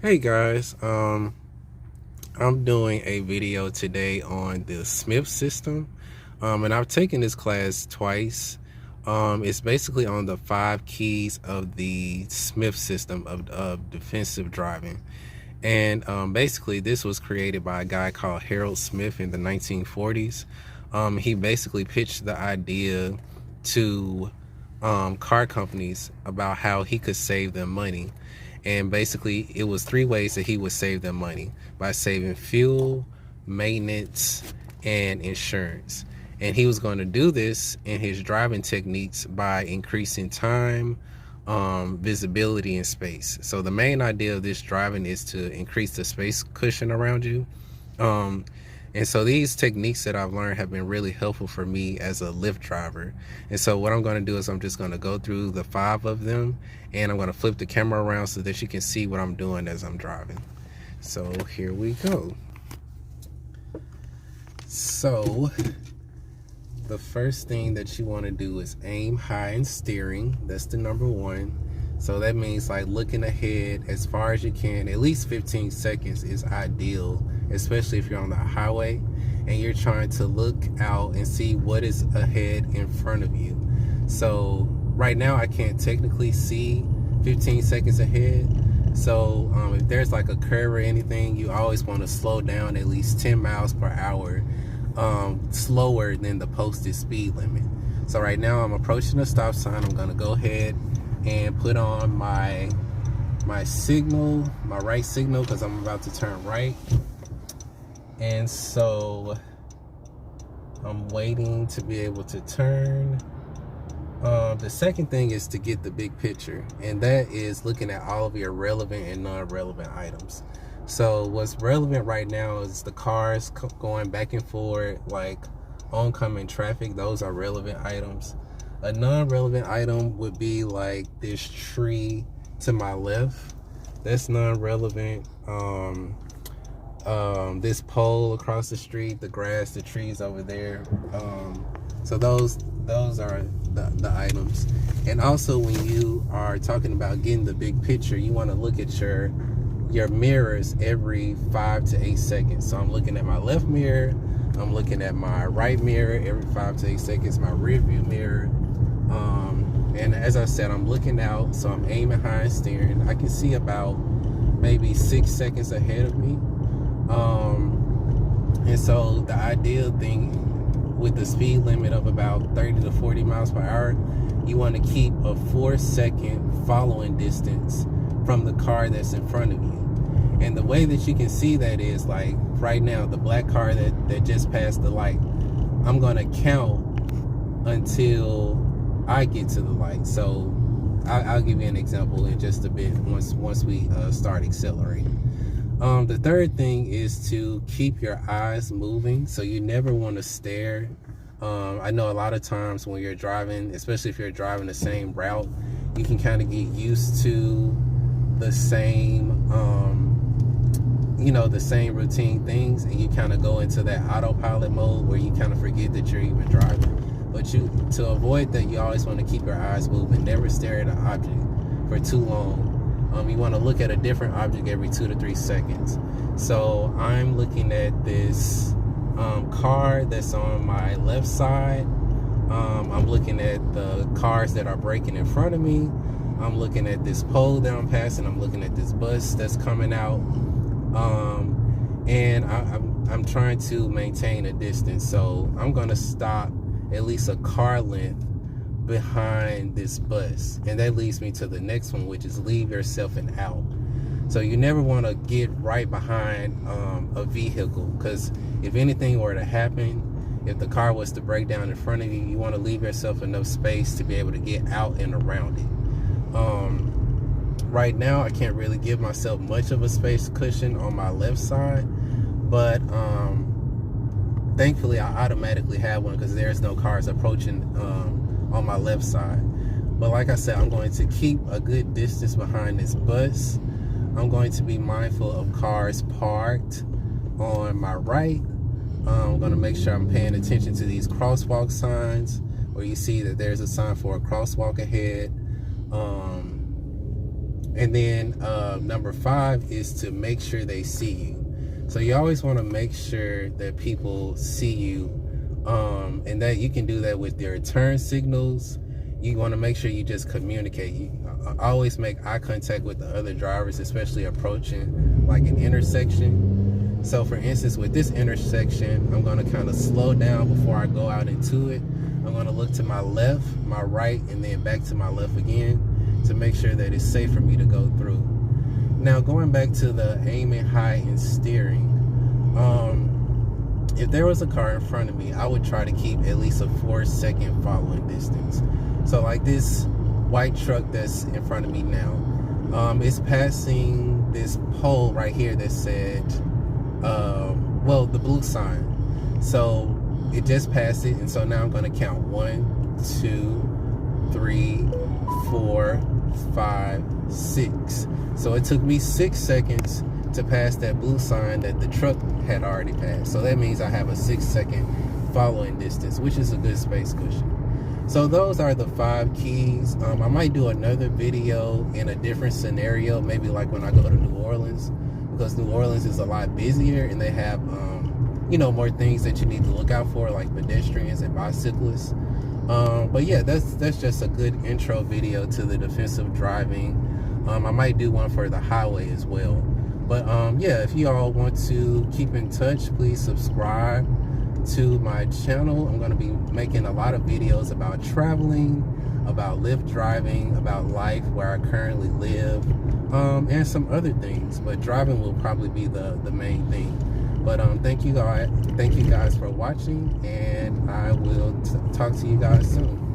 Hey guys, I'm doing a video today on the Smith system, and I've taken this class twice. It's basically on the 5 keys of the Smith system of defensive driving, and basically this was created by a guy called Harold Smith in the 1940s. He basically pitched the idea to car companies about how he could save them money. And basically, it was 3 ways that he would save them money: by saving fuel, maintenance, and insurance. And he was going to do this in his driving techniques by increasing time, visibility, and space. So the main idea of this driving is to increase the space cushion around you. Um, and so these techniques that I've learned have been really helpful for me as a Lyft driver. And so what I'm going to do is I'm just going to go through the 5 of them, and I'm going to flip the camera around so that you can see what I'm doing as I'm driving. So here we go. So the first thing that you want to do is aim high in steering. That's the number 1. So that means like looking ahead as far as you can. At least 15 seconds is ideal, especially if you're on the highway and you're trying to look out and see what is ahead in front of you. So right now I can't technically see 15 seconds ahead. So if there's like a curve or anything, you always want to slow down at least 10 miles per hour, slower than the posted speed limit. So right now I'm approaching a stop sign. I'm gonna go ahead and put on my signal, my right signal, because I'm about to turn right. And so I'm waiting to be able to turn. The second thing is to get the big picture, and that is looking at all of your relevant and non-relevant items. So what's relevant right now is the cars going back and forth, like oncoming traffic. Those are relevant items. A non-relevant item would be like this tree to my left. That's non-relevant. This pole across the street, the grass, the trees over there. So those are the items. And also, when you are talking about getting the big picture, you want to look at your mirrors every 5 to 8 seconds. So I'm looking at my left mirror, I'm looking at my right mirror every 5 to 8 seconds, my rear view mirror. And as I said, I'm looking out, so I'm aiming high and steering. I can see about maybe 6 seconds ahead of me. And so the ideal thing with the speed limit of about 30 to 40 miles per hour, you want to keep a 4-second following distance from the car that's in front of you. And the way that you can see that is like right now, the black car that just passed the light, I'm gonna count until I get to the light. So I'll give you an example in just a bit once we start accelerating. The third thing is to keep your eyes moving. So you never want to stare. I know a lot of times when you're driving, especially if you're driving the same route, you can kind of get used to the same the same routine things, and you kind of go into that autopilot mode where you kind of forget that you're even driving. But to avoid that, you always want to keep your eyes moving. Never stare at an object for too long. You want to look at a different object every 2 to 3 seconds. So I'm looking at this car that's on my left side. I'm looking at the cars that are braking in front of me. I'm looking at this pole that I'm passing. I'm looking at this bus that's coming out. And I'm trying to maintain a distance. So I'm going to stop at least a car length behind this bus. And that leads me to the next one, which is leave yourself an out. So you never want to get right behind a vehicle, because if anything were to happen, if the car was to break down in front of you, you want to leave yourself enough space to be able to get out and around it. Right now I can't really give myself much of a space cushion on my left side, but thankfully I automatically have one because there's no cars approaching on my left side. But like I said, I'm going to keep a good distance behind this bus. I'm going to be mindful of cars parked on my right. I'm going to make sure I'm paying attention to these crosswalk signs where you see that there's a sign for a crosswalk ahead. And then number 5 is to make sure they see you. So you always want to make sure that people see you, and that you can do that with their turn signals. You want to make sure you just communicate. You always make eye contact with the other drivers, especially approaching like an intersection. So for instance, with this intersection, I'm going to kind of slow down before I go out into it. I'm going to look to my left, my right, and then back to my left again to make sure that it's safe for me to go through. Now, going back to the aiming high and steering, if there was a car in front of me, I would try to keep at least a 4-second following distance. So like this white truck that's in front of me now, it's passing this pole right here that said, well, the blue sign. So it just passed it, and so now I'm going to count 1, 2, 3, 4, 5, 6. So it took me 6 seconds to pass that blue sign that the truck had already passed. So that means I have a 6-second following distance, which is a good space cushion. So those are the 5 keys. I might do another video in a different scenario, maybe like when I go to New Orleans, because New Orleans is a lot busier and they have more things that you need to look out for, like pedestrians and bicyclists. But yeah, that's just a good intro video to the defensive driving. I might do one for the highway as well. But yeah, if you all want to keep in touch, please subscribe to my channel. I'm going to be making a lot of videos about traveling, about Lyft driving, about life where I currently live, and some other things. But driving will probably be the main thing. But thank you guys for watching, and I will talk to you guys soon.